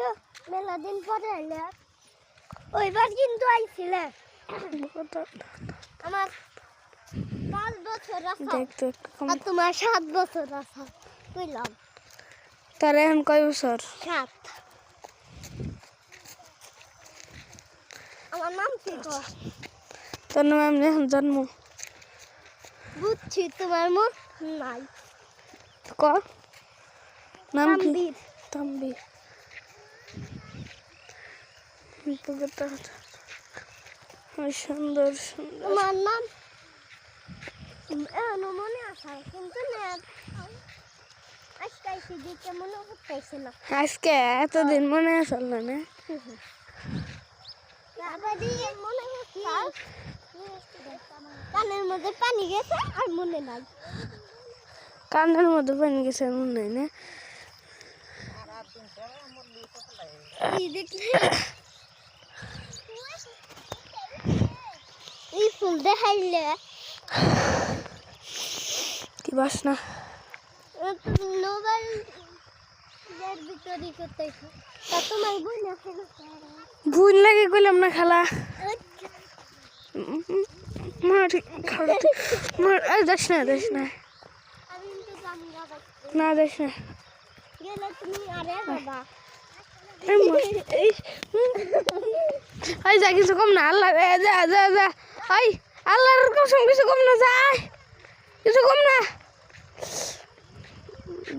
কিন্তু মেলা দিন পরে আইলে ওইবার কিন্তু আইছিলে আমার 5 বছর আছে আর তোমার 7 বছর আছে বুঝলাম তার এখন কয় বছর 7 আমার নাম কি গো তোর নাম এমনি এখন জন্ম বুঝছি তোমার মুখ নাই ক নাম কি তাম্বির তাম্বির সুন্দর সুন্দর তোমার নাম মনে আছে কিন্তু না আজকে এসে দিতে মনে হচ্ছে না আজকে এতদিন মনে আসল না না মনে হচ্ছে কানের মধ্যে পানি গেছে আর মনে নাই কানের মধ্যে পানি গেছে মনে নাই না এই ফুল দেখাইলে কি বাস না নোবেল ভিতরে করতেছে তা তোমার বই না ভুল লাগে কইলাম না খালা মার খালা মার যাস না না যাস না গেলে তুমি আরে বাবা এই যা কিছু কম না আল্লাহ যা যা যা এই আল্লাহর কসম কিছু কম না যায় কিছু কম না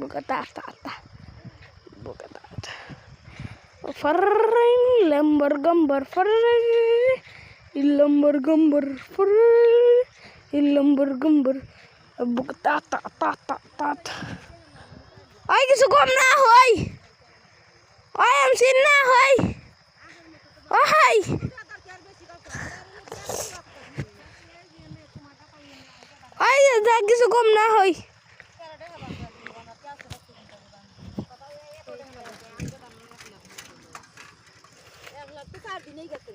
বুকাটা তা বুকাটা farring lembar gambar farring lembar gambar farring lembar gambar buka ta ay কিছু কম না হই ওই am sin না হই ও হাই ওই যা কিছু কম না হই एक लाख तो 4 दिन ही करते